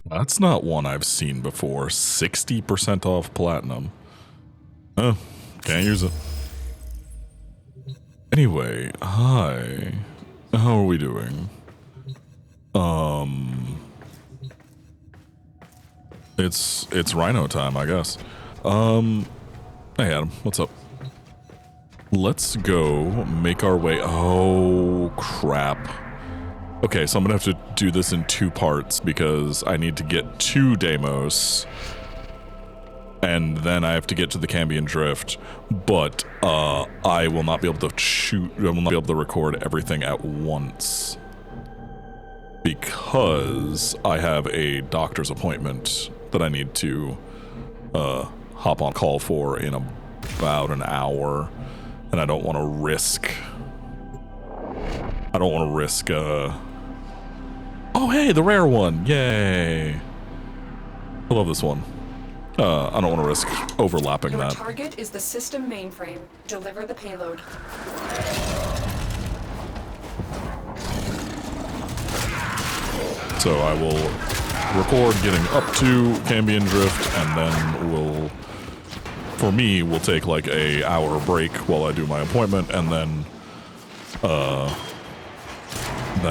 That's not one I've seen before. 60% off platinum. Oh, can't use it. Anyway, hi. How are we doing? It's Rhino time, I guess. Hey Adam, what's up? Let's go make our way. Oh, crap. Okay, so I'm gonna have to do this in 2 parts because I need to get to Deimos, and then I have to get to the Cambion Drift, but I will not be able to shoot, I will not be able to record everything at once because I have a doctor's appointment that I need to hop on call for in about an hour, and I don't want to risk oh hey, the rare one, yay. I love this one. I don't want to risk overlapping Your that. target is the system mainframe. Deliver the payload. So I will record getting up to Cambion Drift, and then for me, we'll take like a hour break while I do my appointment, and then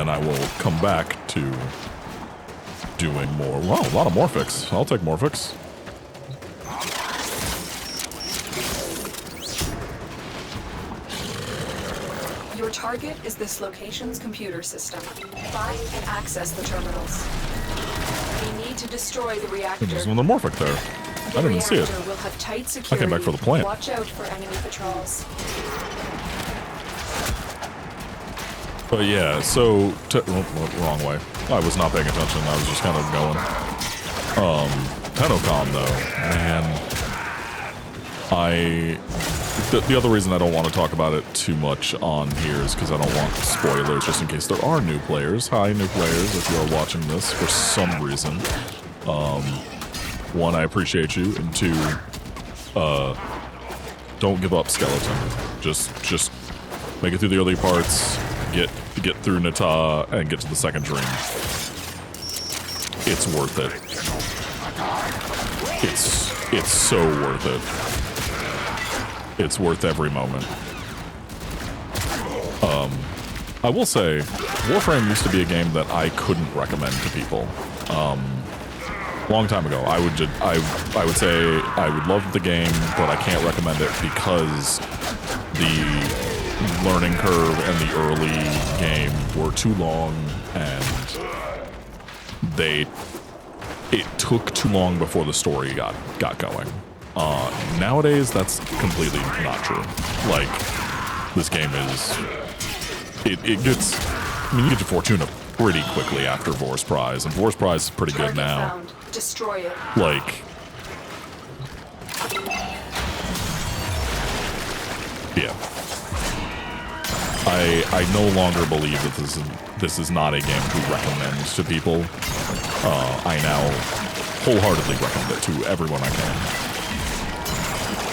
I will come back to doing more. Wow, a lot of Morphics. I'll take Morphics. Your target is this location's computer system. Find and access the terminals. We need to destroy the reactor. There's another Morphic there. I didn't even see it. Will have tight security. I came back for the plant. Watch out for enemy patrols. But yeah, so wrong way. I was not paying attention. I was just kind of going. Tenocom though, man. The other reason I don't want to talk about it too much on here is because I don't want spoilers, just in case there are new players. Hi, new players, if you are watching this for some reason. 1, I appreciate you, and 2, don't give up, Skeleton. Just make it through the early parts, get through Nata, and get to the second dream. It's worth it. It's so worth it. It's worth every moment. I will say, Warframe used to be a game that I couldn't recommend to people. Long time ago, I would say I would love the game, but I can't recommend it because the learning curve and the early game were too long, and it took too long before the story got going. Nowadays, that's completely not true. Like, this game is, it gets, I mean, you get to Fortuna pretty quickly after Vor's Prize, and Vor's Prize is pretty good now. Found. Destroy it. Like, yeah. I no longer believe that this is not a game to recommend to people. I now wholeheartly recommend it to everyone I can.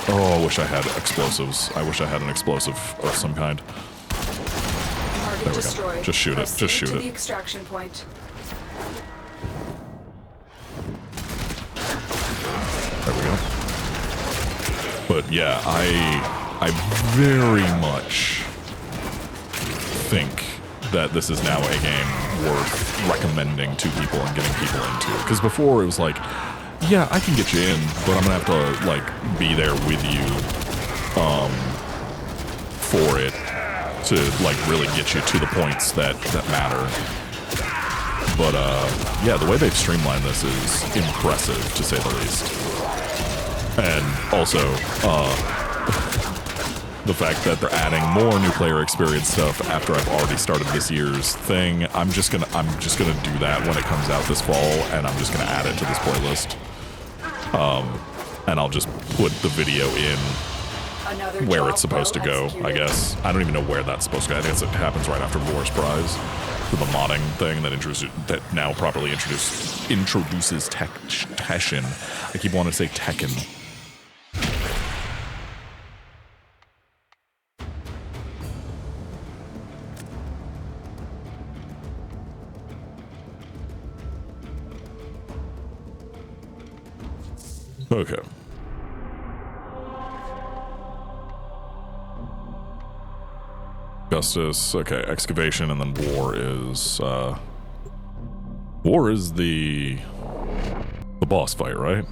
Oh, I wish I had explosives. I wish I had an explosive of some kind. Target There we destroyed. go. Just shoot it. Just shoot to it. The extraction point. There we go. But yeah, I very much think that this is now a game worth recommending to people and getting people into. Because before it was like, yeah, I can get you in, but I'm gonna have to like be there with you for it to like really get you to the points that matter. But yeah, the way they've streamlined this is impressive, to say the least. And also the fact that they're adding more new player experience stuff after I've already started this year's thing. I'm just gonna do that when it comes out this fall, and I'm just gonna add it to this playlist. And I'll just put the video in where it's supposed to go, I guess. I don't even know where that's supposed to go. I guess it happens right after Vor's Prize. With the modding thing that now properly introduces Tekken. I keep wanting to say Tekken. Okay. Justice, okay, excavation, and then war is the boss fight, right?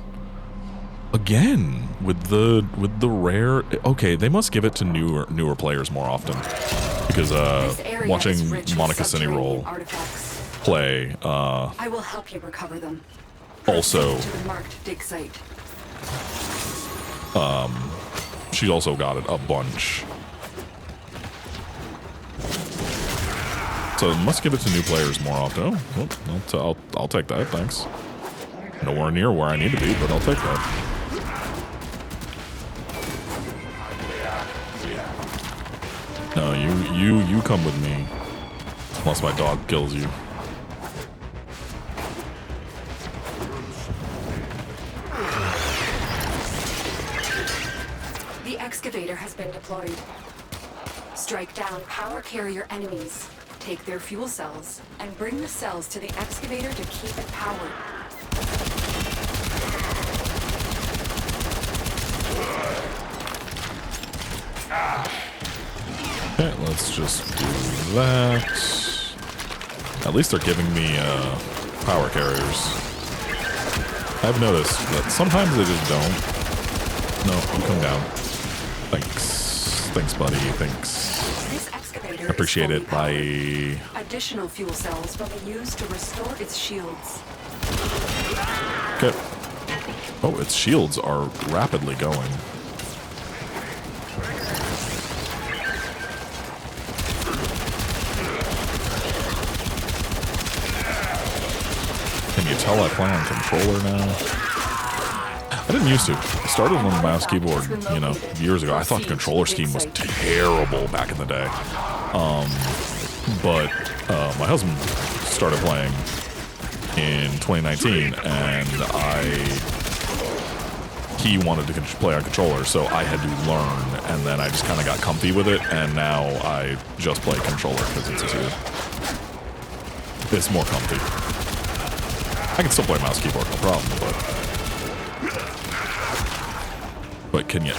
Again, with the rare, okay, they must give it to newer players more often. Because watching Monica Cineroll play I will help you recover them. Also to the marked dig site. she also got it a bunch. So must give it to new players more often. Oh, I'll take that, thanks. Nowhere near where I need to be, but I'll take that. No, you come with me. Unless my dog kills you. The excavator has been deployed. Strike down power carrier enemies. Take their fuel cells and bring the cells to the excavator to keep it powered. Okay, let's just do that. At least they're giving me power carriers. I've noticed that sometimes they just don't. No, you come down. Thanks, buddy. Thanks. This excavator Appreciate is it. fully powered. Bye. Additional fuel cells will be used to restore its shields. Okay. Oh, its shields are rapidly going. Can you tell I play on controller now? I didn't used to. I started on the mouse keyboard, you know, years ago. I thought the controller scheme was terrible back in the day. But my husband started playing in 2019, and he wanted to play on controller, so I had to learn, and then I just kind of got comfy with it, and now I just play controller because it's more comfy. I can still play mouse keyboard, no problem, but can you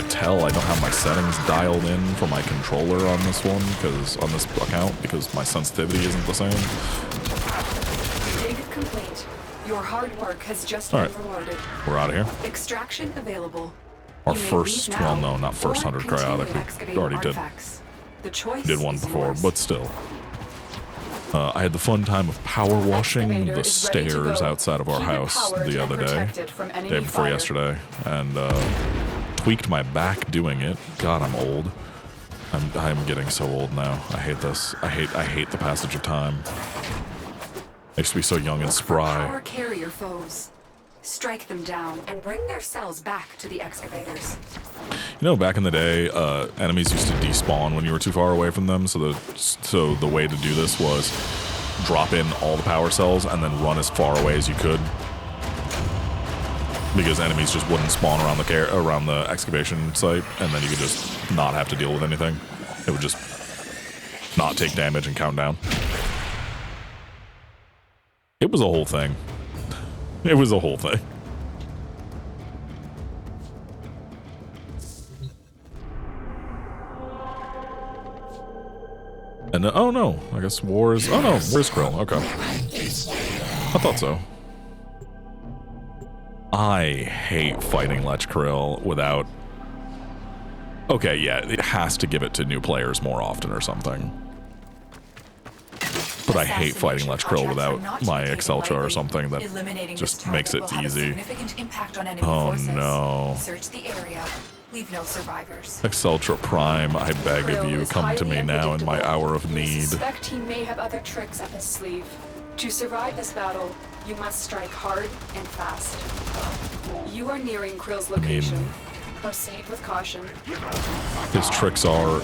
tell I don't have my settings dialed in for my controller on this one, because on this account, because my sensitivity isn't the same? Dig complete. Your hard work has just All been right. rewarded. We're out of here. Extraction available. Our You may first, leave well, now no, not first or 100 continue cryotic. We excavating already did. artifacts. The choice Did one is before, yours. but still. I had the fun time of power washing Excavator the is ready to stairs go. outside of our Keep it house powered the and other day, protected from enemy day before fire. yesterday, and tweaked my back doing it. God, I'm old. I'm getting so old now. I hate this. I hate the passage of time. I used to be so young and Look for spry. power carrier foes. Strike them down and bring their cells back to the excavators. You know, back in the day, enemies used to despawn when you were too far away from them. So the way to do this was drop in all the power cells and then run as far away as you could, because enemies just wouldn't spawn around the excavation site, and then you could just not have to deal with anything. It would just not take damage and count down. It was a whole thing. It was a whole thing. And oh no, I guess war is. Oh no, where's Krill? Okay, I thought so. I hate fighting Lech Krill without. Okay, yeah, it has to give it to new players more often or something. But I hate fighting Lech Krill without my Excel chart or something that just makes it easy. Oh no. Search the area. Leave no survivors. Exceltra Prime, I beg of you, Krill is come to me highly now in my unpredictable. hour of We need. suspect he may have other tricks up his sleeve. To survive this battle, you must strike hard and fast. You are nearing Krill's location. Proceed with caution. His tricks are,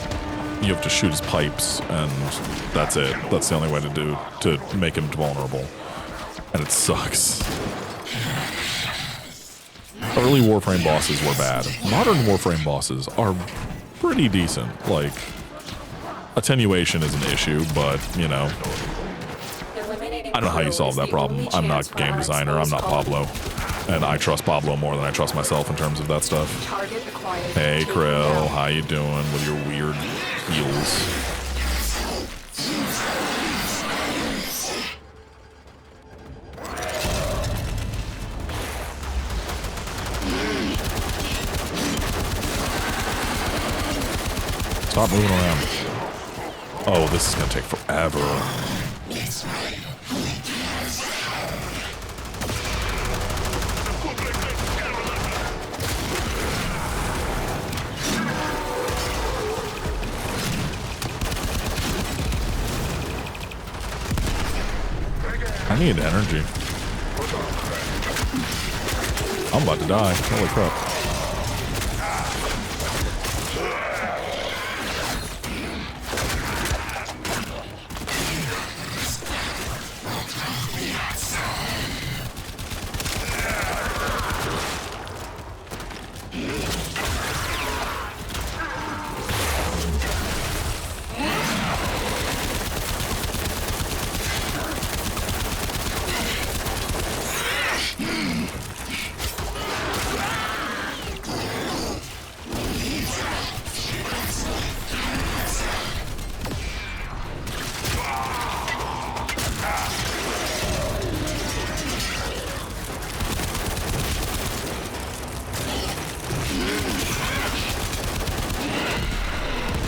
you have to shoot his pipes, and that's it. That's the only way to make him vulnerable. And it sucks. Early Warframe bosses were bad. Modern Warframe bosses are pretty decent. Like, attenuation is an issue, but, you know, I don't know how you solve that problem. I'm not game designer, I'm not Pablo. And I trust Pablo more than I trust myself in terms of that stuff. Target acquired. Hey, Krill, how you doing with your weird heels? Stop moving around. Oh, this is gonna take forever. I need energy. I'm about to die. Holy crap.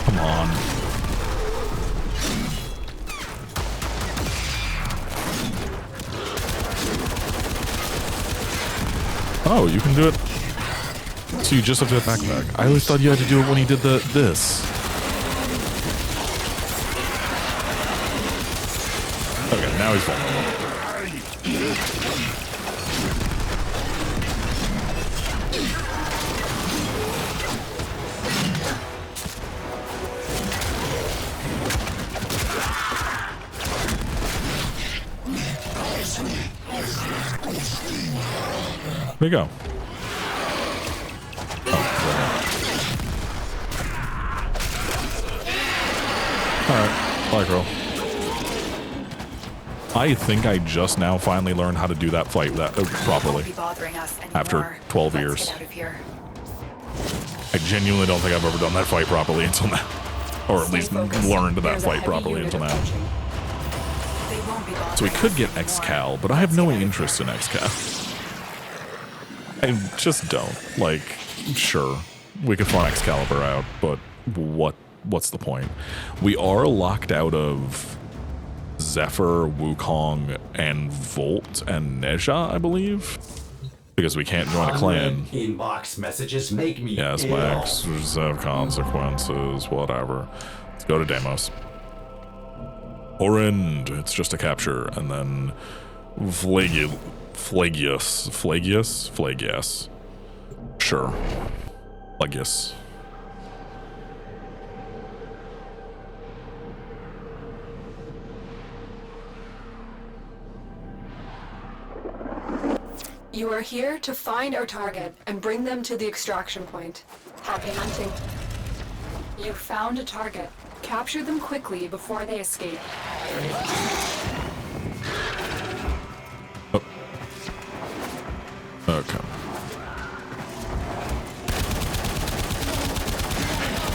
Come on. Oh, you can do it. So you just have to hit back. I always thought you had to do it when he did this. Okay, now he's vulnerable. There you go. Alright, bye, girl. I think I just now finally learned how to do that fight properly. After 12 years. I genuinely don't think I've ever done that fight properly until now. Or at least learned that fight properly until now. So we could get Excal, but I have no interest in Excal. I just don't. Like, sure, we could farm Excalibur out, but what's the point? We are locked out of Zephyr, Wukong, and Volt and Neja, I believe, because we can't join a clan. Inbox messages make me yes, Max, have consequences, whatever. Let's go to Deimos. Horrend, it's just a capture, and then Flagius. Sure. Flagius. You are here to find our target and bring them to the extraction point. Happy hunting. You found a target. Capture them quickly before they escape. Oh. Okay.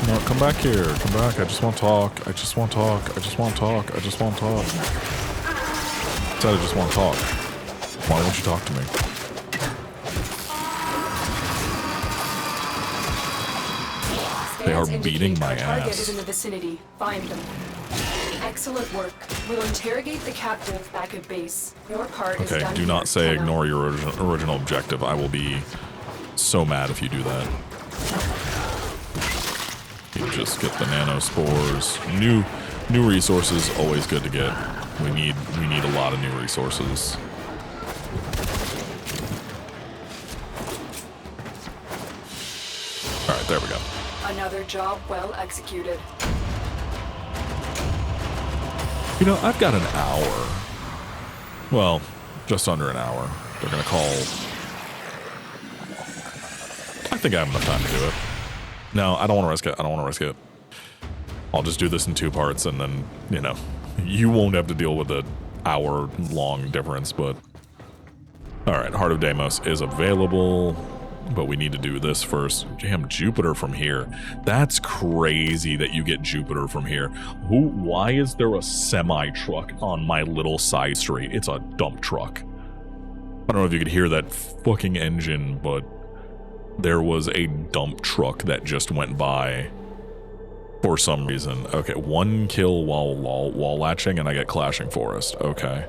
No, come back here. Come back. I just want to talk. I just want to talk. I just want to talk. I just want to talk. I said I just want to talk. Why won't you talk to me? They are beating my target ass. is in the vicinity. Find them. Excellent work. We'll interrogate the captive back at base. Your part is Okay, done. do not say ignore your original objective. I will be so mad if you do that. You just get the nanospores. New resources, always good to get. We need a lot of new resources. All right, there we go. Another job well executed. You know, I've got an hour. Well, just under an hour. They're gonna call. I think I have enough time to do it. No, I don't want to risk it. I don't want to risk it. I'll just do this in 2 parts, and then, you know, you won't have to deal with the hour-long difference, but... Alright, Heart of Deimos is available, but we need to do this first. Damn, Jupiter from here. That's crazy that you get Jupiter from here. Why is there a semi-truck on my little side street? It's a dump truck. I don't know if you could hear that fucking engine, but there was a dump truck that just went by for some reason. Okay, 1 kill while wall latching, and I get Clashing Forest. Okay.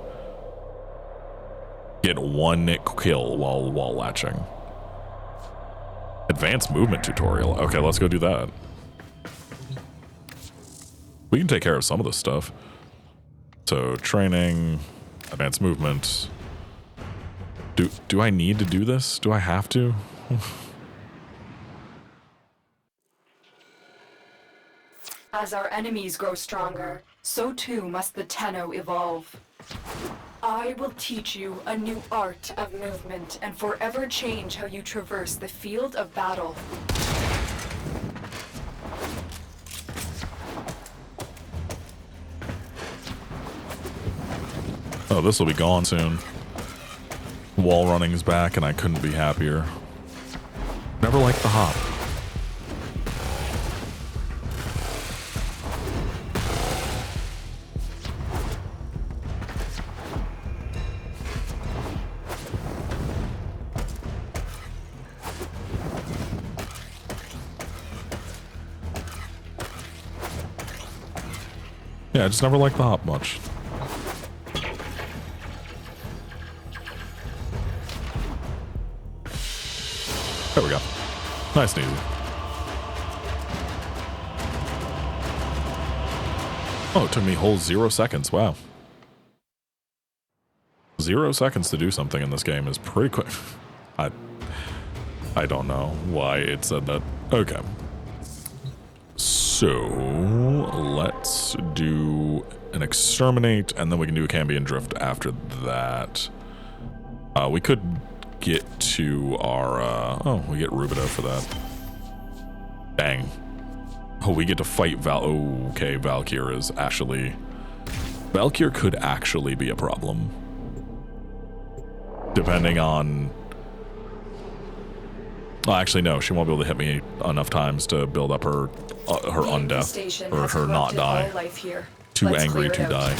Get 1 kill while wall latching. Advanced movement tutorial. Okay, let's go do that. We can take care of some of this stuff. So, training, advanced movement. Do I need to do this? Do I have to? As our enemies grow stronger, so too must the Tenno evolve. I will teach you a new art of movement and forever change how you traverse the field of battle. Oh, this will be gone soon. Wall running's back and I couldn't be happier. Never liked the hop. Yeah, I just never liked the hop much. There we go. Nice and easy. Oh, it took me whole 0 seconds. Wow. 0 seconds to do something in this game is pretty quick. I don't know why it said that. Okay. So, let's do an exterminate, and then we can do a Cambion drift after that. We could get to our, oh, we get Rubido for that. Dang. Oh, we get to fight okay, Valkyr is actually... Valkyr could actually be a problem. Depending on... Oh, actually, no, she won't be able to hit me enough times to build up her undeath, or her not die. Too angry to die.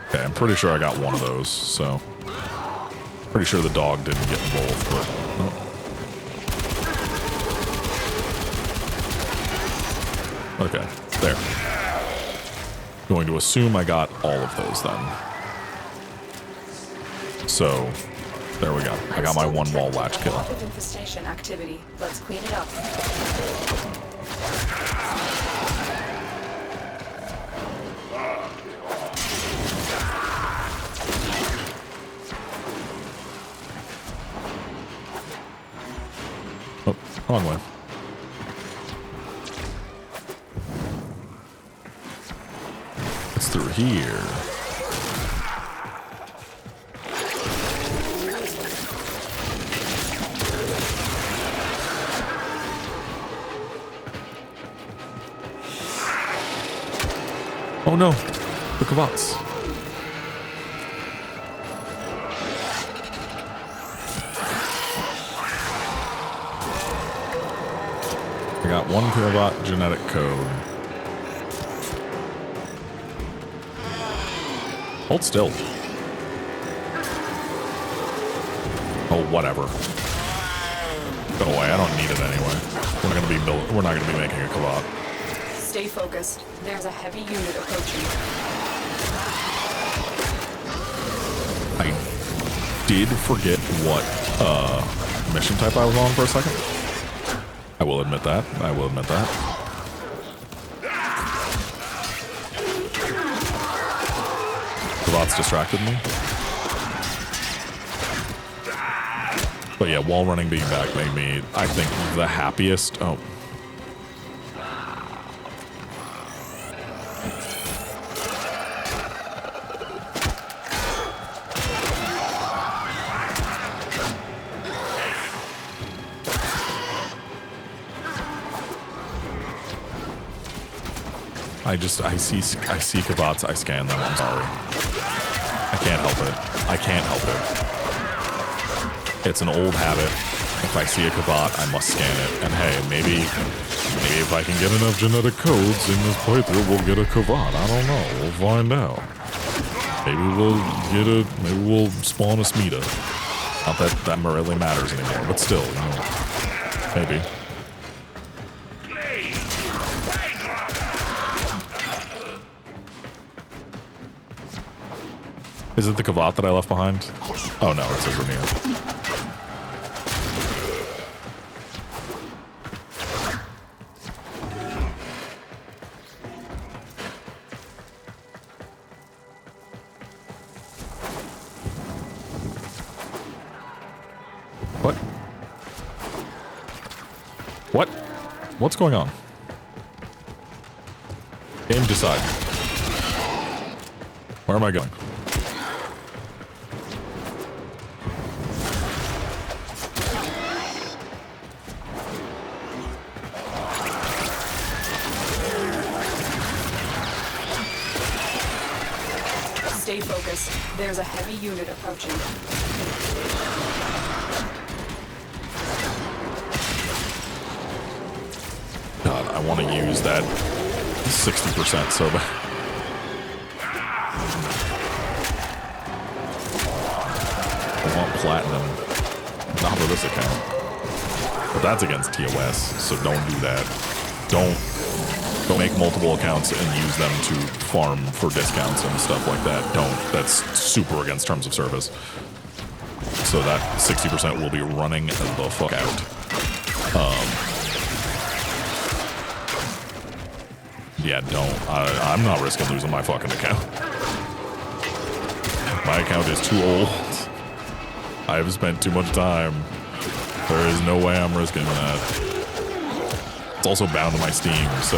Okay, I'm pretty sure I got one of those, so... Pretty sure the dog didn't get both, but... Oh. Okay, there. Going to assume I got all of those then. So, there we go. I got my 1 wall latch kill. Infestation activity. Let's clean it up. Oh, wrong way. It's through here. Oh no, the Kavats. I got 1 Kavat genetic code. Hold still. Oh, whatever. Go away. I don't need it anyway. We're not gonna be making a Kavat. Stay focused. There's a heavy unit approaching. I did forget what mission type I was on for a second. I will admit that. I will admit that. The bots distracted me. But yeah, wall running being back made me, I think, the happiest. Oh. I see Kavats, I scan them. I'm sorry. I can't help it. I can't help it. It's an old habit. If I see a Kavat, I must scan it. And hey, maybe if I can get enough genetic codes in this playthrough, we'll get a Kavat. I don't know. We'll find out. Maybe we'll spawn a Smita. Not that really matters anymore, but still, you know, maybe. Is it the Kavat that I left behind? Oh no, it's over here. What? What? What's going on? Game decide. Where am I going? Stay focused. There's a heavy unit approaching. God, I want to use that 60% so bad. I want platinum. Not for this account. But that's against TOS, so don't do that. Don't make multiple accounts and use them to farm for discounts and stuff like that. Don't. That's super against terms of service. So that 60% will be running the fuck out. Yeah, don't. I'm not risking losing my fucking account. My account is too old. I have spent too much time. There is no way I'm risking that. It's also bound to my Steam, so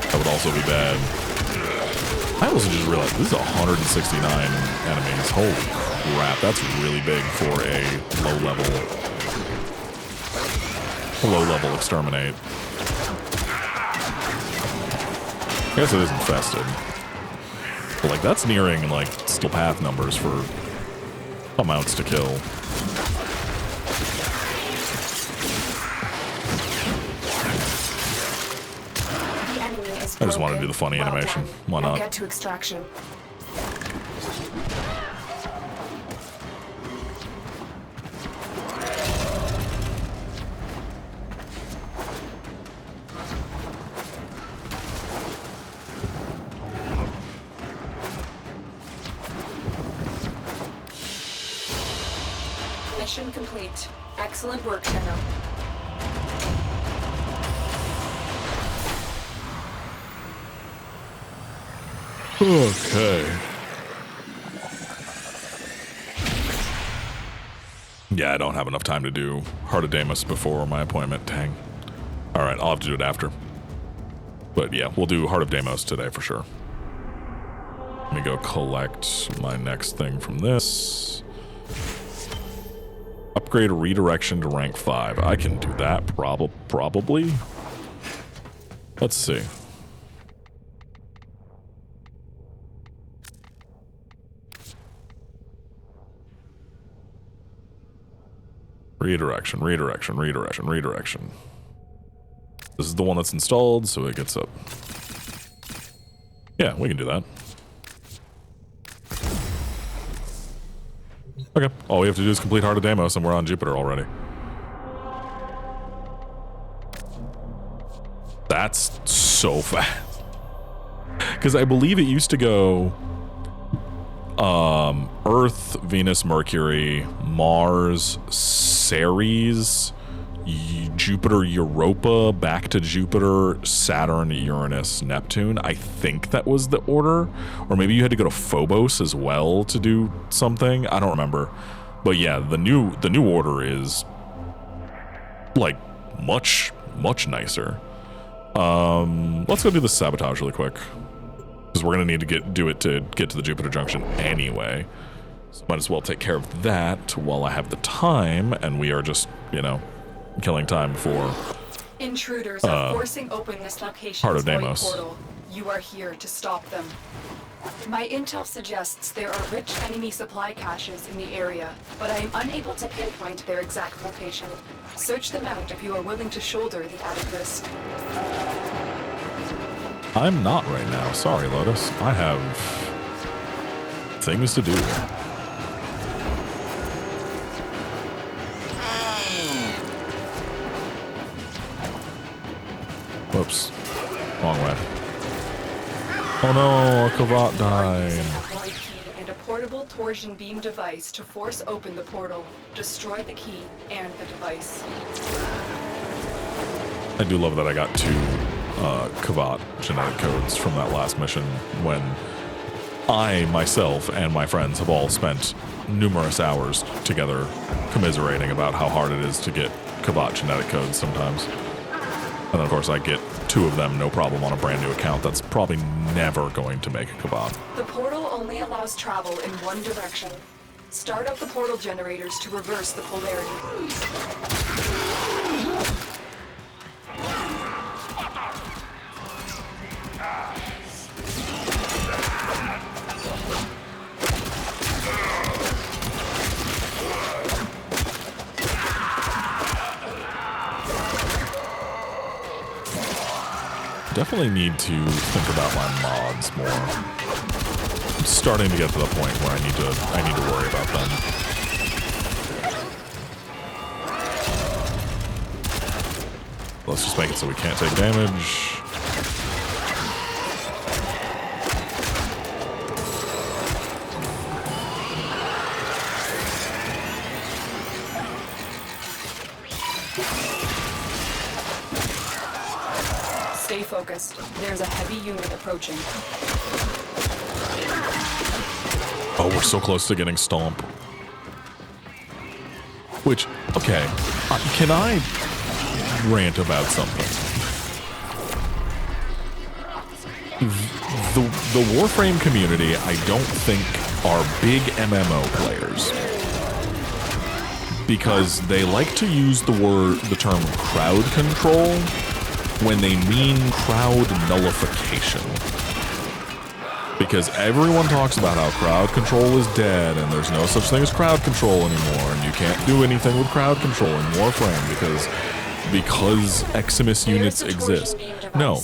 that would also be bad. I also just realized this is 169 enemies. Holy crap, that's really big for a low level exterminate. I guess it is infested. But like that's nearing like still path numbers for amounts to kill. I just want to do the funny animation. Why not? Get to extraction. Mission complete. Excellent work, Tenno. Okay. Yeah, I don't have enough time to do Heart of Deimos before my appointment. Dang. Alright, I'll have to do it after. But yeah, we'll do Heart of Deimos today for sure. Let me go collect my next thing from this. Upgrade redirection to rank 5. I can do that probably. Let's see. Redirection. This is the one that's installed, so it gets up. Yeah, we can do that. Okay, all we have to do is complete Heart of Deimos and we're on Jupiter already. That's so fast. Because I believe it used to go Earth, Venus, Mercury, Mars, Ceres, Jupiter, Europa, back to Jupiter, Saturn, Uranus, Neptune. I think that was the order. Or maybe you had to go to Phobos as well to do something. I don't remember. But yeah, the new order is like much nicer. Let's go do the sabotage really quick. Because we're gonna need to do it to get to the Jupiter Junction anyway. So might as well take care of that while I have the time, and we are just, you know, killing time for Intruders are forcing open this location's Heart of void Deimos. portal. You are here to stop them. My intel suggests there are rich enemy supply caches in the area, but I am unable to pinpoint their exact location. Search them out if you are willing to shoulder the added risk. I'm not right now. Sorry, Lotus. I have things to do. Whoops. Wrong way. Oh no, a Kavat died. And a portable torsion beam device to force open the portal, destroy the key and the device. I do love that I got 2 Kavat genetic codes from that last mission when I, myself, and my friends have all spent numerous hours together commiserating about how hard it is to get Kavat genetic codes sometimes. And then, of course, I get 2 of them, no problem, on a brand new account that's probably never going to make a Kavat. The portal only allows travel in one direction. Start up the portal generators to reverse the polarity. Definitely need to think about my mods more. I'm starting to get to the point where I need to worry about them. Let's just make it so we can't take damage. Stay focused. There's a heavy unit approaching. Oh, we're so close to getting Stomp. Which, okay, can I rant about something? The Warframe community, I don't think, are big MMO players. Because they like to use the term crowd control when they mean crowd nullification. Because everyone talks about how crowd control is dead and there's no such thing as crowd control anymore and you can't do anything with crowd control in Warframe because Eximus units exist. No,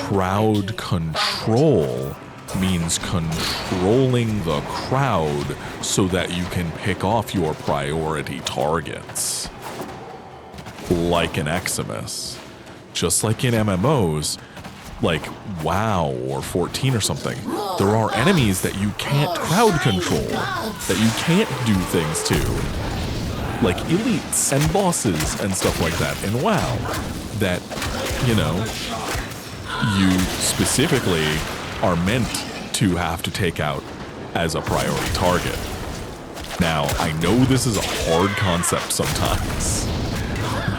crowd control means controlling the crowd so that you can pick off your priority targets. Like in Eximus. Just like in MMOs, like WoW or 14 or something, there are enemies that you can't crowd control, that you can't do things to, like elites and bosses and stuff like that in WoW, that, you know, you specifically are meant to have to take out as a priority target. Now, I know this is a hard concept sometimes,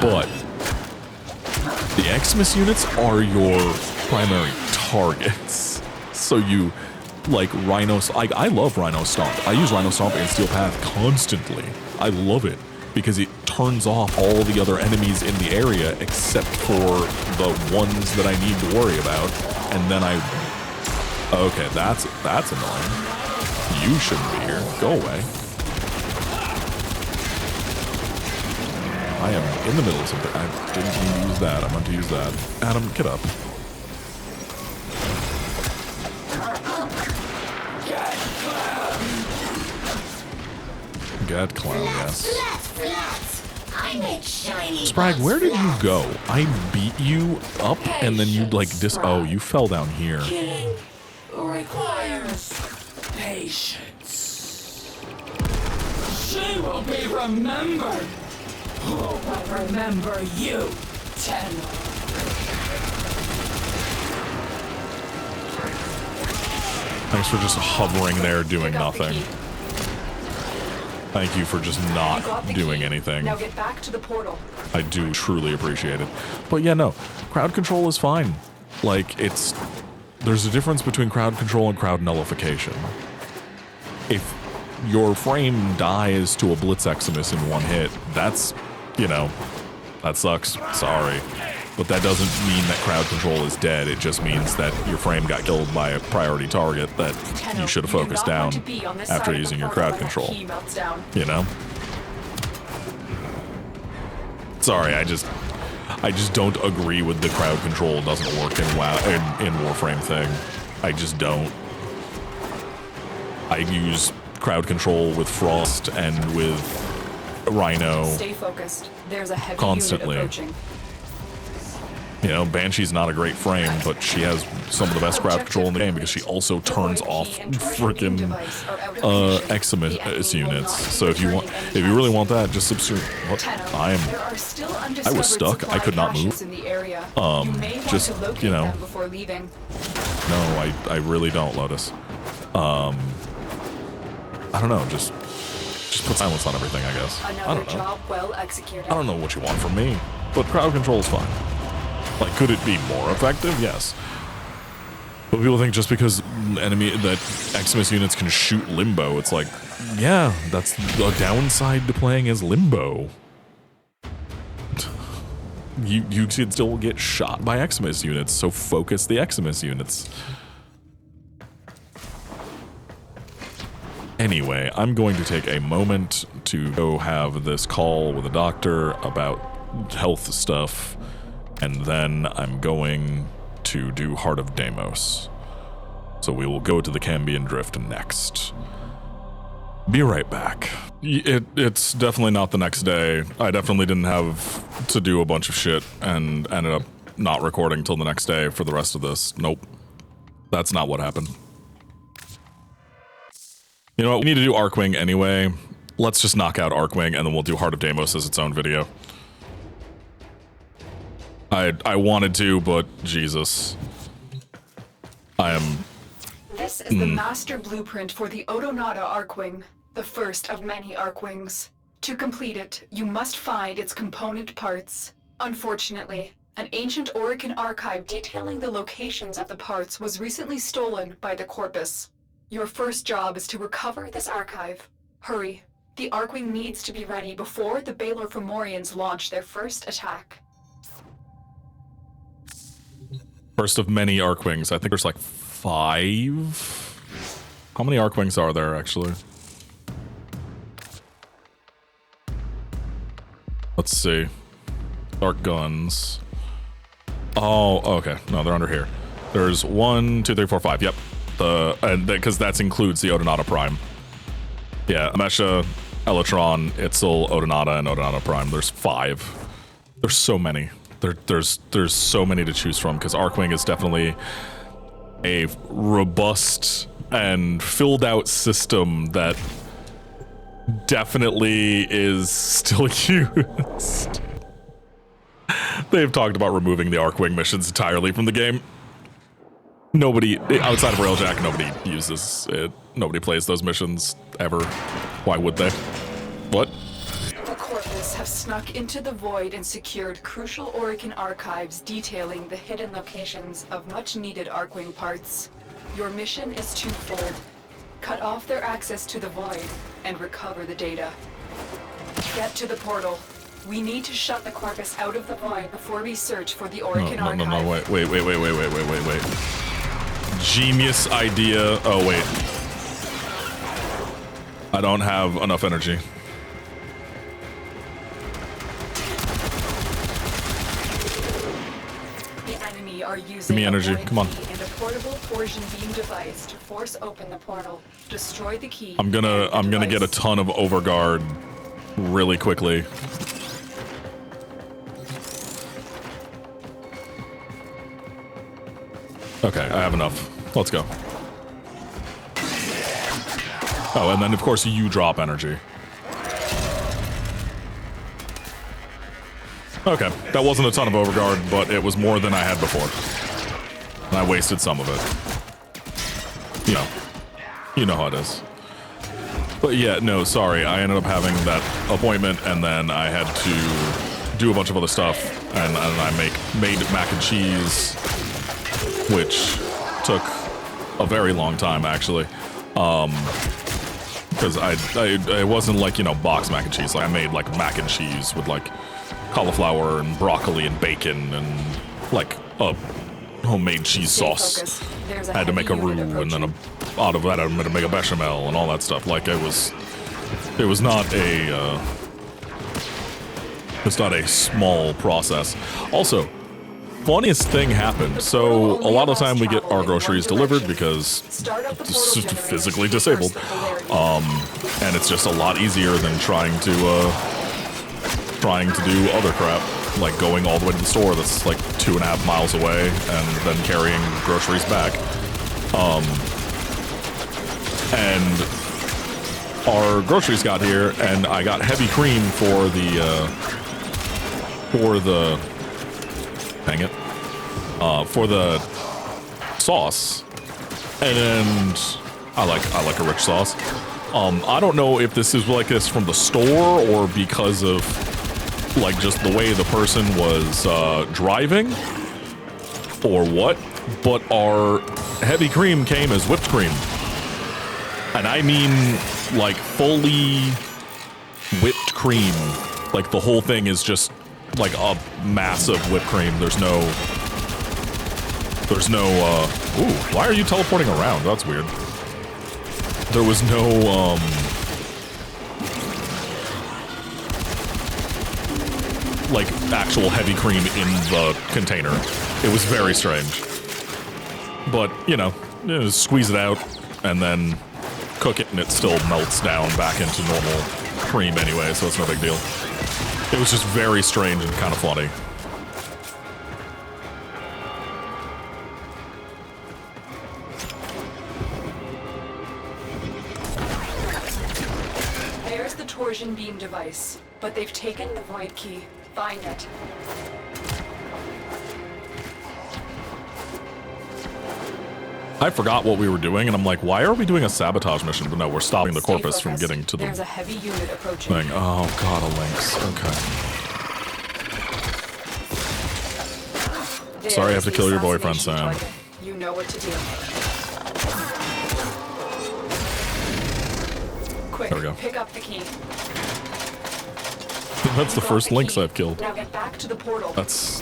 but the Eximus units are your primary targets. So you, like Rhino, I love Rhino Stomp. I use Rhino Stomp and Steel Path constantly. I love it because it turns off all the other enemies in the area except for the ones that I need to worry about. And then okay, that's annoying. You shouldn't be here. Go away. I am in the middle of something. I didn't mean to use that. I meant to use that. Adam, get up. Get clown, yes. Sprag, where did you go? I beat you up and then you like oh, you fell down here. Requires patience. She will be remembered. Who will remember you, Tenno? Thanks for just hovering there doing nothing. Thank you for just not doing anything. Now get back to the portal. I do truly appreciate it. But yeah, no, crowd control is fine. Like, there's a difference between crowd control and crowd nullification. If your frame dies to a Blitz Eximus in one hit, that's, you know, That sucks. Sorry. But that doesn't mean that crowd control is dead. It just means that your frame got killed by a priority target that you should have focused down after using your crowd control. You know? Sorry, I just don't agree with the crowd control doesn't work in WoW in Warframe thing. I just don't. I use crowd control with Frost and with Rhino. Stay focused. There's a heavy constantly. unit approaching. You know, Banshee's not a great frame, but she has some of the best crowd control in the game because she also turns off freaking Eximus units. So if you really want that, just substitute. What? I was stuck. I could not move. Just, you know. No, I really don't, Lotus. I don't know. Just put silence on everything, I guess. I don't know. I don't know what you want from me, but crowd control is fine. Like, could it be more effective? Yes. But people think just because Eximus units can shoot Limbo, it's like, yeah, that's a downside to playing as Limbo. You can still get shot by Eximus units, so focus the Eximus units. Anyway, I'm going to take a moment to go have this call with a doctor about health stuff. And then I'm going to do Heart of Deimos. So we will go to the Cambion Drift next. Be right back. It's definitely not the next day. I definitely didn't have to do a bunch of shit and ended up not recording till the next day for the rest of this. Nope. That's not what happened. You know what? We need to do Archwing anyway. Let's just knock out Archwing and then we'll do Heart of Deimos as its own video. I wanted to, but Jesus. This is the master blueprint for the Odonata Archwing, the first of many Archwings. To complete it, you must find its component parts. Unfortunately, an ancient Orican archive detailing the locations of the parts was recently stolen by the Corpus. Your first job is to recover this archive. Hurry. The Archwing needs to be ready before the Baelor Fomorians launch their first attack. First of many Archwings. I think there's like 5. How many Archwings are there, actually? Let's see. Dark guns. Oh, okay. No, they're under here. There's 1, 2, 3, 4, 5. Yep. Because that includes the Odonata Prime. Yeah, Amesha, Elatron, Itzel, Odonata, and Odonata Prime. There's 5. There's so many. There's so many to choose from because Archwing is definitely a robust and filled out system that definitely is still used. They've talked about removing the Archwing missions entirely from the game. Nobody outside of Railjack, nobody uses it. Nobody plays those missions ever. Why would they? What? Have snuck into the void and secured crucial Orican archives detailing the hidden locations of much-needed Archwing parts. Your mission is twofold. Cut off their access to the void and recover the data. Get to the portal. We need to shut the Corpus out of the void before we search for the Orican archive. No, wait. Genius idea. Oh, wait. I don't have enough energy. Give me energy, come on. And a portable torsion beam device to force open the portal. Destroy the key. I'm gonna get a ton of overguard really quickly. Okay, I have enough. Let's go. Oh, and then of course you drop energy. Okay, that wasn't a ton of overguard, but it was more than I had before. And I wasted some of it. You know how it is. But yeah, no, sorry, I ended up having that appointment and then I had to do a bunch of other stuff and I made mac and cheese, which took a very long time actually. because it wasn't like, you know, box mac and cheese. Like I made like mac and cheese with like cauliflower and broccoli and bacon and like a homemade cheese sauce. I had to make a roux, and then out of that I'm gonna make a bechamel and all that stuff. Like it was not a it's not a small process. Also, funniest thing happened. So a lot of the time we get our groceries delivered because it's physically disabled, and it's just a lot easier than trying to do other crap, like going all the way to the store that's like 2.5 miles away and then carrying groceries back. And our groceries got here, and I got heavy cream for the for the sauce, and I like a rich sauce. I don't know if this is like this from the store or because of like just the way the person was driving or what, but our heavy cream came as whipped cream, and I mean like fully whipped cream. Like the whole thing is just like a massive whipped cream. There's no ooh, why are you teleporting around? That's weird. There was no like actual heavy cream in the container. It was very strange. But, you know, squeeze it out and then cook it and it still melts down back into normal cream anyway, so it's no big deal. It was just very strange and kind of funny. There's the torsion beam device, but they've taken the void key. Find it. I forgot what we were doing, and I'm like, why are we doing a sabotage mission? But no, we're stopping the Stay Corpus from focused. getting to the There's a heavy unit approaching. thing. Oh god, a lynx. Okay. Sorry I have to kill your boyfriend, Sam. You know what to do. Quick, There we go. pick up the key. That's the You got first the lynx key. I've killed. Now get back to the portal. That's...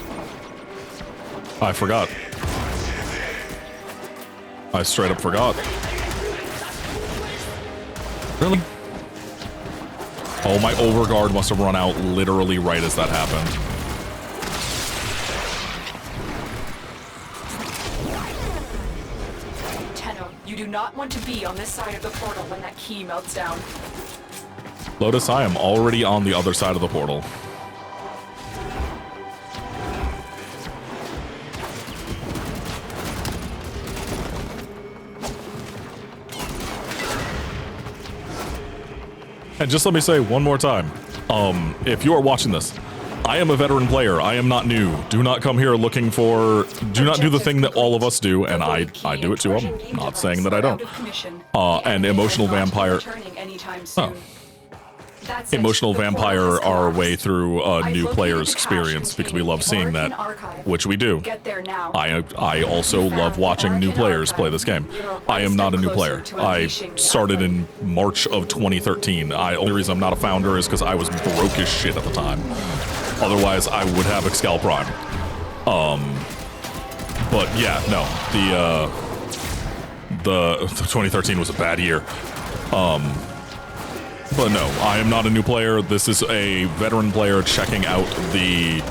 I forgot. I straight up forgot. Really? Oh, my overguard must have run out literally right as that happened. Tenno, you do not want to be on this side of the portal when that key melts down. Lotus, I am already on the other side of the portal. And just let me say one more time, if you are watching this, I am a veteran player. I am not new. Do not come here looking for... Do not do the thing that all of us do, and I do it too. I'm not saying that I don't. And emotional vampire... Oh. Emotional vampire our way through a new player's experience because we love seeing that, which we do. I also love watching new players play this game. I am not a new player. I started in March of 2013. Only reason I'm not a founder is because I was broke as shit at the time. Otherwise, I would have Excal Prime. But yeah, no, the 2013 was a bad year. But no, I am not a new player. This is a veteran player checking out the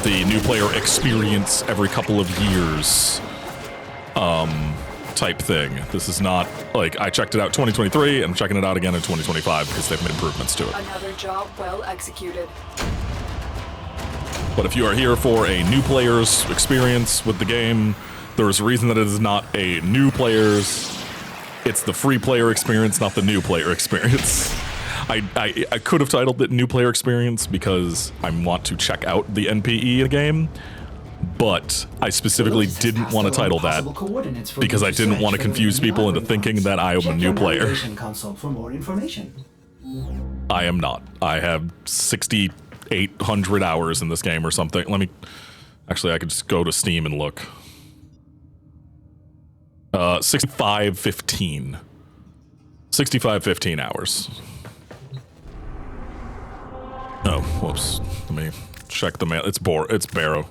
new player experience every couple of years type thing. This is not like I checked it out 2023 and I'm checking it out again in 2025 because they've made improvements to it. Another job well executed. But if you are here for a new player's experience with the game, there is a reason that it is not a new player's. It's the free player experience, not the new player experience. I could have titled it new player experience because I want to check out the NPE in a game, but I specifically didn't want to title that because I didn't want to confuse people into thinking that I am a new player. I am not. I have 6,800 hours in this game or something. Let me... Actually, I could just go to Steam and look. 6515. 65-15 hours. Oh, whoops. Let me check the mail. It's Barrow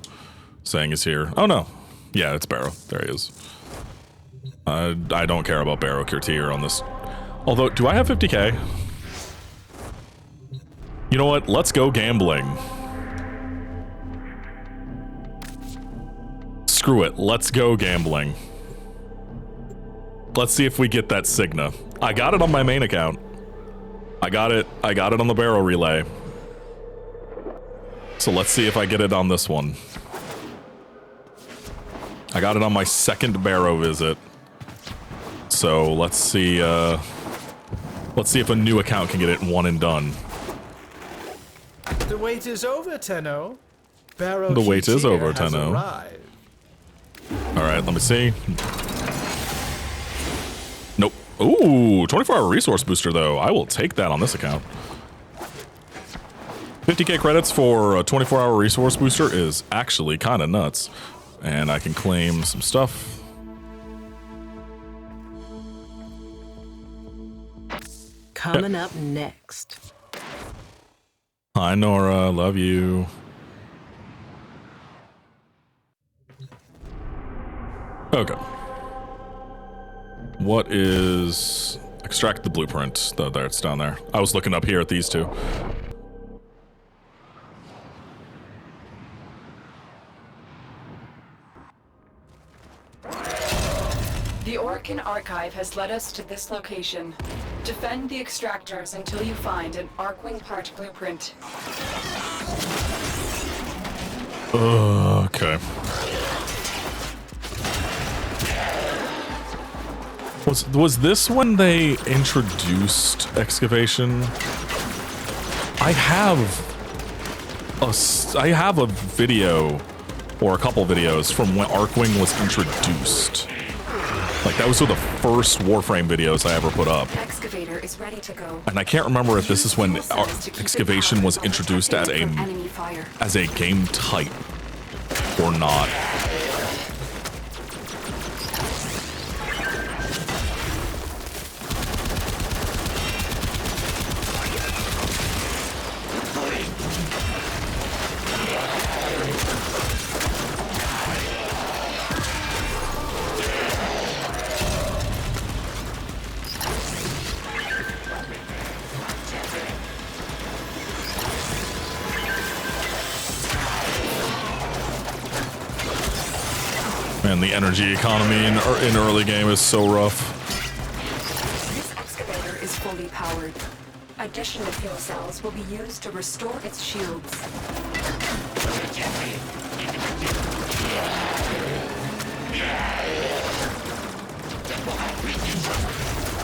saying he's here. Oh no. Yeah, it's Barrow. There he is. I don't care about Barrow Courtier on this. Although, do I have 50k? You know what? Let's go gambling. Screw it. Let's go gambling. Let's see if we get that Cigna. I got it on my main account. I got it on the Barrow relay. So let's see if I get it on this one. I got it on my second Barrow visit. So let's see if a new account can get it one and done. The wait is over, Tenno. Barrow The wait is Courtier over, has Tenno. arrived. Alright, let me see. Nope. Ooh, 24-hour resource booster though. I will take that on this account. 50k credits for a 24-hour resource booster is actually kind of nuts. And I can claim some stuff. Coming up next. Hi, Nora. Love you. Okay. What is... Extract the blueprint. There, it's down there. I was looking up here at these two. The Orkin Archive has led us to this location. Defend the extractors until you find an Archwing part blueprint. Okay. Was this when they introduced excavation? I have a video, or a couple videos from when Archwing was introduced. Like, that was one of the first Warframe videos I ever put up. Excavator is ready to go. And I can't remember if this is when excavation was introduced as a game type or not. Man, the energy economy in early game is so rough. This excavator is fully powered. Additional fuel cells will be used to restore its shields.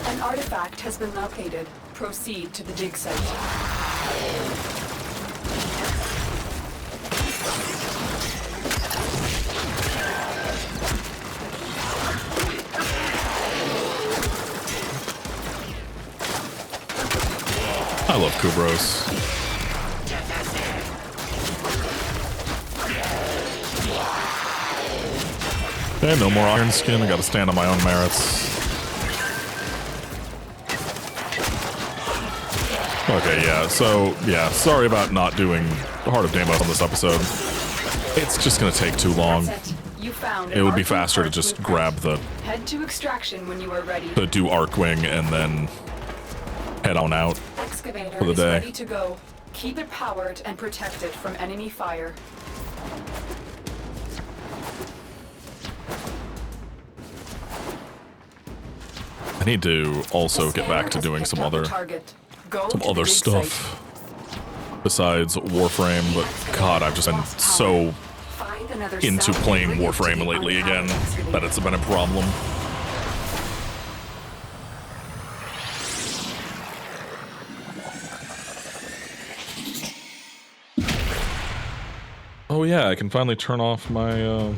An artifact has been located. Proceed to the dig site. I love Kubros. Okay, no more iron skin. I gotta stand on my own merits. Okay, yeah, so, yeah, sorry about not doing Heart of Deimos on this episode. It's just gonna take too long. You found It would be faster to just grab the... Head to extraction when you are ready. to do Archwing and then head on out Excavator for the is day. ready to go. Keep it powered and protected from enemy fire. I need to also get back to doing some other stuff besides Warframe, but God, I've just been so into playing Warframe lately again that it's been a problem. Oh yeah, I can finally turn off my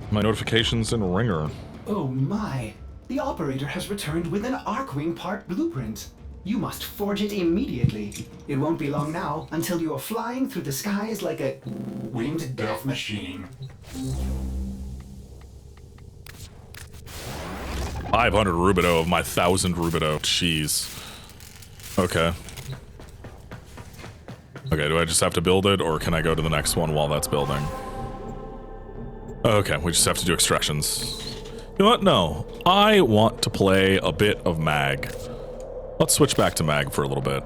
my notifications in Ringer. Oh my! The operator has returned with an Archwing part blueprint. You must forge it immediately. It won't be long now until you are flying through the skies like a winged death machine. 500 rubido of my 1,000 rubido. Jeez. Okay. Okay, do I just have to build it, or can I go to the next one while that's building? Okay, we just have to do extractions. You know what? No. I want to play a bit of mag. Let's switch back to mag for a little bit.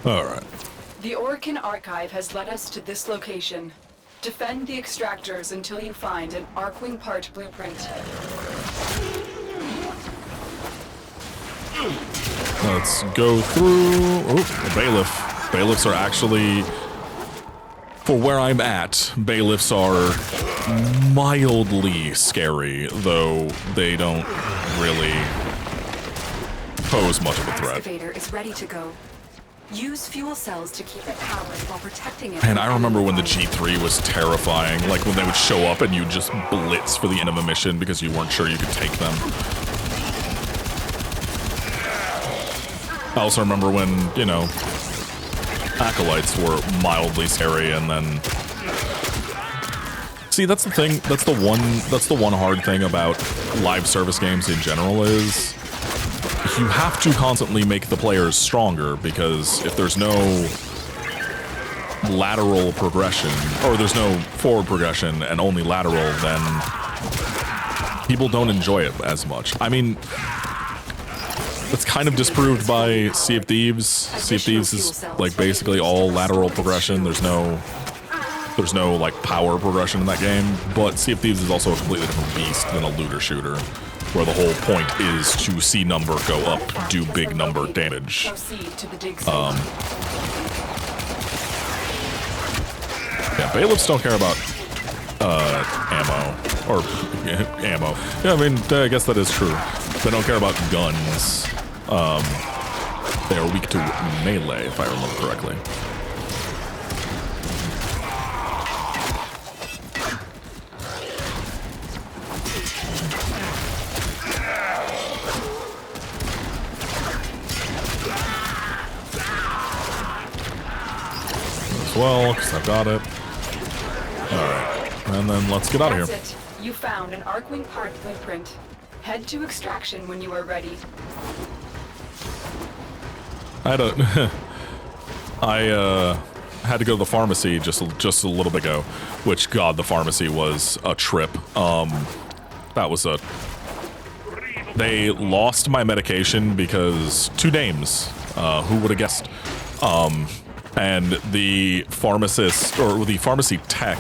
Alright. The Orkin Archive has led us to this location. Defend the extractors until you find an Archwing part blueprint. Let's go through... Oh, a bailiff. Bailiffs are actually... For where I'm at, bailiffs are mildly scary, though they don't really pose much of a threat. Excavator is ready to go. Use fuel cells to keep it powered while protecting it. And I remember when the G3 was terrifying, like when they would show up and you just blitz for the end of a mission because you weren't sure you could take them. I also remember when, you know, acolytes were mildly scary, and then... See, that's the thing, that's the one hard thing about live service games in general is you have to constantly make the players stronger, because if there's no lateral progression, or there's no forward progression and only lateral, then people don't enjoy it as much. I mean, that's kind of disproved by Sea of Thieves. Sea of Thieves is like basically all lateral progression. There's no like power progression in that game, but Sea of Thieves is also a completely different beast than a looter shooter, where the whole point is to see number go up, do big number damage. Yeah, bailiffs don't care about ammo, or ammo. Yeah, I mean, I guess that is true. They don't care about guns. They are weak to melee, if I remember correctly. As well, because I've got it. Alright, and then let's get out of here. That's it. You found an Archwing part blueprint. Head to extraction when you are ready. I had to go to the pharmacy just a little bit ago, which, God, the pharmacy was a trip. That was a... They lost my medication because two names. Who would have guessed? And the pharmacist, or the pharmacy tech,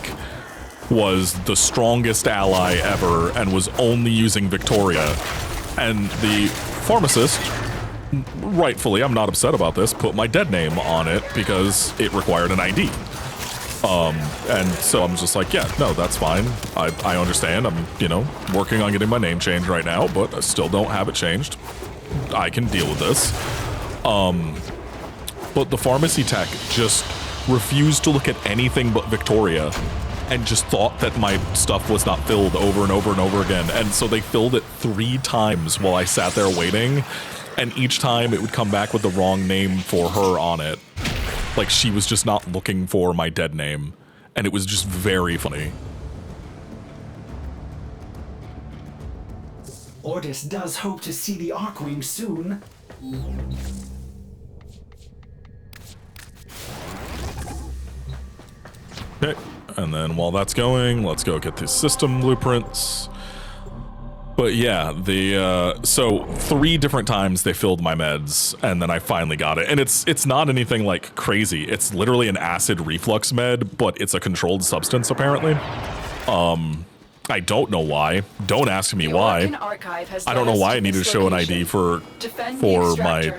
was the strongest ally ever and was only using Victoria. And the pharmacist, rightfully, I'm not upset about this, put my dead name on it because it required an ID. And so I'm just like, yeah, no, that's fine. I understand. I'm, you know, working on getting my name changed right now, but I still don't have it changed. I can deal with this. But the pharmacy tech just refused to look at anything but Victoria and just thought that my stuff was not filled over and over and over again. And so they filled it 3 times while I sat there waiting. And each time it would come back with the wrong name for her on it. Like she was just not looking for my dead name. And it was just very funny. Ordis does hope to see the Archwing soon. Okay, and then while that's going, let's go get the system blueprints. But yeah, so 3 different times they filled my meds, and then I finally got it. And it's not anything like crazy. It's literally an acid reflux med, but it's a controlled substance apparently. I don't know why. Don't ask me why. I don't know why I needed to show an ID for my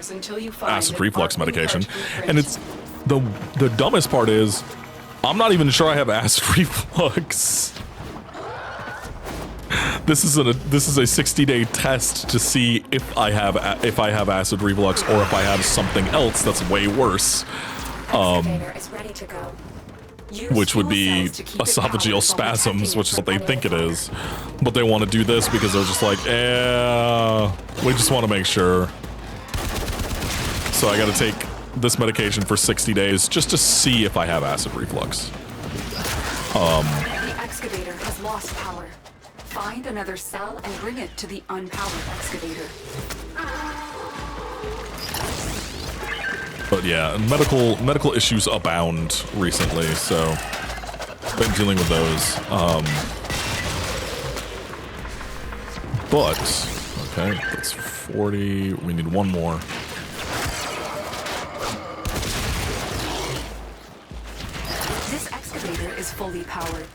acid reflux medication. And it's the dumbest part is I'm not even sure I have acid reflux. This is a 60-day test to see if I have acid reflux or if I have something else that's way worse. Excavator is ready to go. Use Which would fuel be cells to keep it esophageal powered while spasms, protecting which is what they from think it enemy is. But they want to do this because they're just like, we just want to make sure. So I got to take this medication for 60 days just to see if I have acid reflux. The excavator has lost power. Find another cell and bring it to the unpowered excavator. But yeah, medical issues abound recently, so been dealing with those. But okay, that's 40. We need one more. This excavator is fully powered.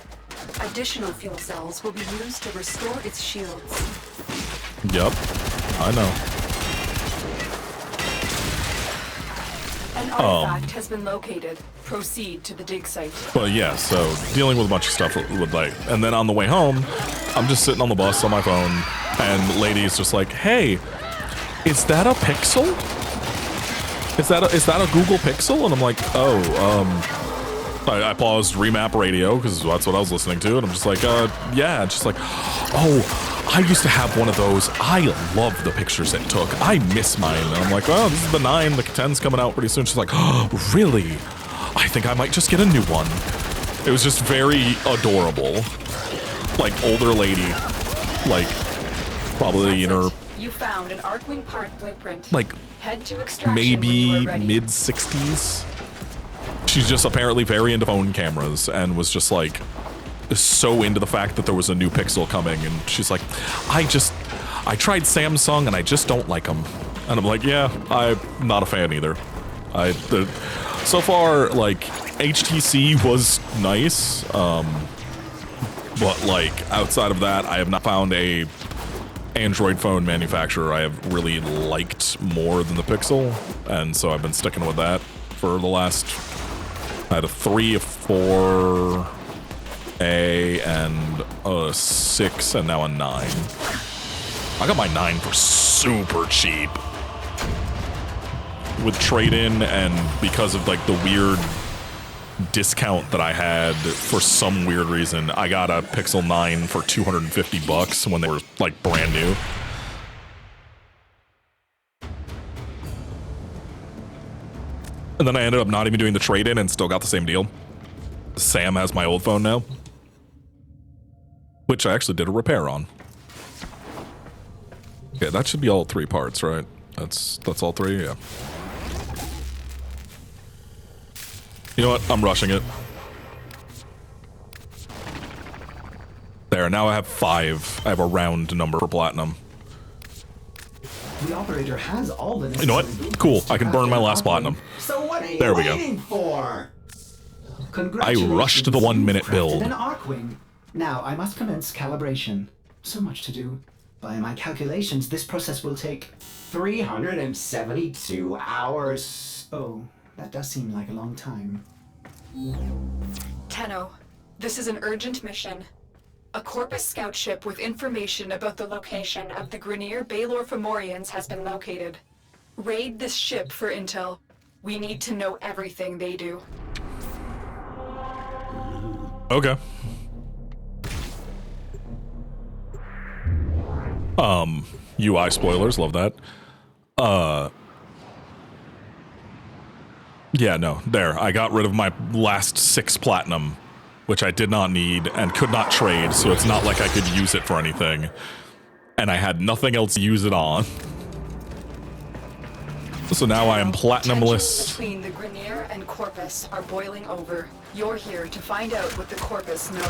Additional fuel cells will be used to restore its shields. Yep, I know. An artifact has been located. Proceed to the dig site. But yeah, so dealing with a bunch of stuff with like, and then on the way home, I'm just sitting on the bus on my phone, and lady's just like, "Hey, is that a Pixel? Is that a Google Pixel?" And I'm like, "Oh, I paused remap radio because that's what I was listening to, and I'm just like, yeah." And she's like, "Oh, I used to have one of those. I love the pictures it took. I miss mine." And I'm like, "Oh, this is the 9. The 10's coming out pretty soon." She's like, "Oh, really? I think I might just get a new one." It was just very adorable. Like, older lady. Like, probably in her, You found an Archwing part blueprint. like, Head to extraction when you maybe are ready. mid-60s. She's just apparently very into phone cameras and was just like so into the fact that there was a new Pixel coming, and she's like, I tried Samsung and I just don't like them. And I'm like, yeah, I'm not a fan either. So far, like, HTC was nice, but like outside of that, I have not found a Android phone manufacturer I have really liked more than the Pixel, and so I've been sticking with that for the last. I had a 3, a 4, a, and a 6, and now a 9. I got my 9 for super cheap. With trade-in, and because of like the weird discount that I had for some weird reason, I got a Pixel 9 for $250 when they were like brand new. And then I ended up not even doing the trade-in and still got the same deal. Sam has my old phone now, which I actually did a repair on. Yeah, that should be all 3 parts, right? That's all 3, yeah. You know what? I'm rushing it. There, now I have 5. I have a round number for platinum. The operator has all the You know what? necessary Cool. blueprints I can to burn my craft last an platinum. Archwing. So what are you There we go. waiting for? I Congratulations, rushed the 1-minute you've crafted build. An Archwing. Now I must commence calibration. So much to do. By my calculations, this process will take 372 hours. Oh, that does seem like a long time. Tenno, this is an urgent mission. A Corpus scout ship with information about the location of the Grineer Baelor Fomorians has been located. Raid this ship for intel. We need to know everything they do. Okay. UI spoilers, love that. Yeah, no, there. I got rid of my last 6 platinum, which I did not need and could not trade, so it's not like I could use it for anything. And I had nothing else to use it on. So now I am platinumless. Tensions between the Grineer and Corpus are boiling over. You're here to find out what the Corpus know.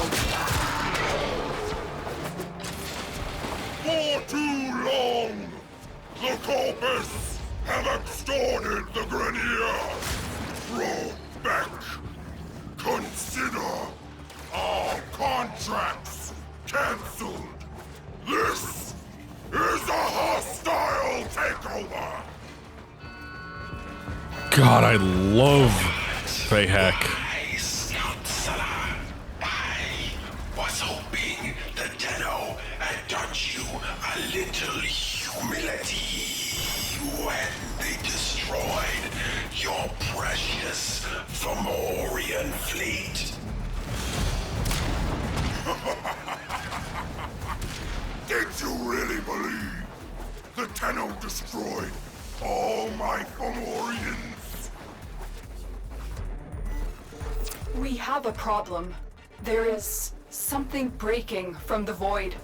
For too long, the Corpus have extorted the Grineer. Roll back. Consider all contracts cancelled. This is a hostile takeover. God, I love Bayhek. I was hoping the Tenno had your precious Fomorian fleet. Did you really believe the Tenno destroyed all my Fomorians? We have a problem. There is something breaking from the void.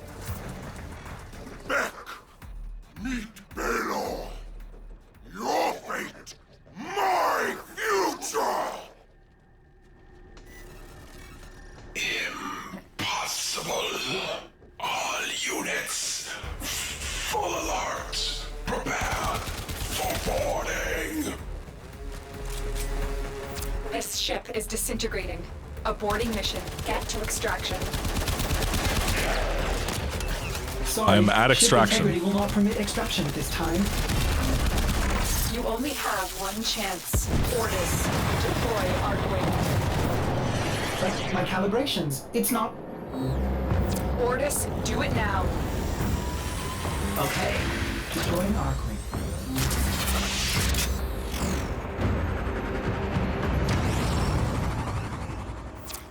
Beck, meet Baelor. Your fate, my future! Impossible. All units, full alert. Prepare for boarding. This ship is disintegrating. Aborting mission. Get to extraction. Sorry, I am at ship extraction. integrity will not permit extraction at this time. You only have one chance. Ordis, deploy Archwing. But my calibrations, it's not... Ordis, do it now. Okay. Deploying Archwing.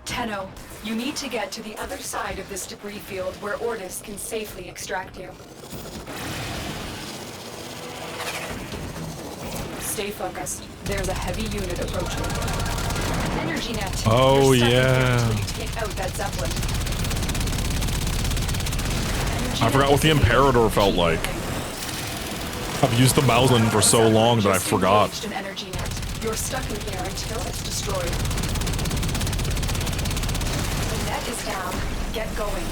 Tenno, you need to get to the other side of this debris field where Ordis can safely extract you. Stay focused. There's a heavy unit approaching. Energy net. Oh, You're stuck in here yeah. until you take out that Zeppelin. Energy I forgot net what the is Imperator felt keep like. moving. I've used the Mauslin for so long that I Just forgot. engaged an energy net. You're stuck in here until it's destroyed. The net is down. Get going.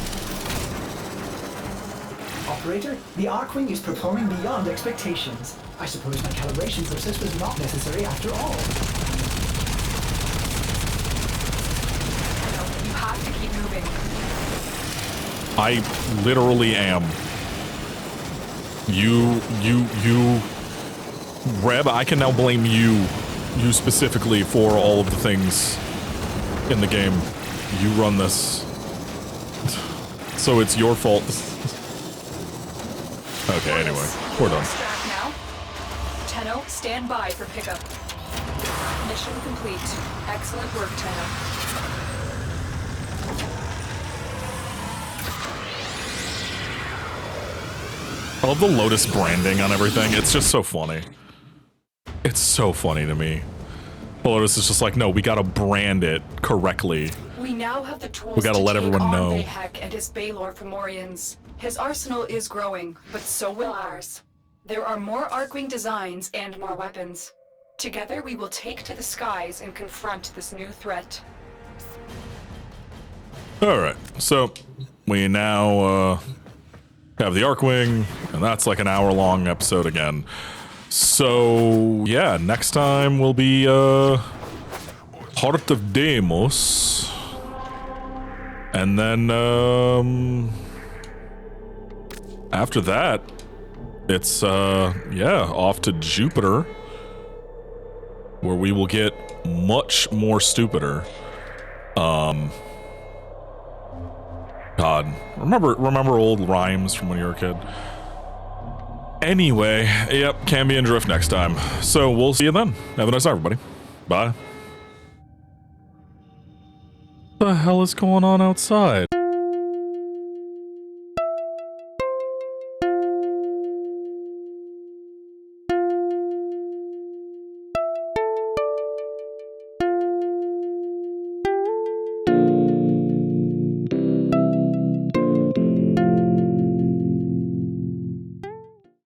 Operator, the Archwing is performing beyond expectations. I suppose my calibration process was not necessary after all. You have to keep moving. I literally am. You, Reb, I can now blame you specifically for all of the things in the game. You run this. So it's your fault. Okay, anyway, we're done. Extract now. Tenno, stand by for pickup. Mission complete. Excellent work, Tenno. I love the Lotus branding on everything. It's just so funny. It's so funny to me. The Lotus is just like, no, we gotta brand it correctly. We now have the tools We gotta to let take everyone on know. Vahek and his Baelor Fomorians. His arsenal is growing, but so will ours. There are more Archwing designs and more weapons. Together we will take to the skies and confront this new threat. Alright, so we now have the Archwing, and that's like an hour-long episode again. So, yeah, next time will be Heart of Deimos. And then, after that, it's, yeah, off to Jupiter, where we will get much more stupider. God, remember old rhymes from when you were a kid? Anyway, yep, Cambion Drift next time. So we'll see you then. Have a nice night, everybody. Bye. What the hell is going on outside?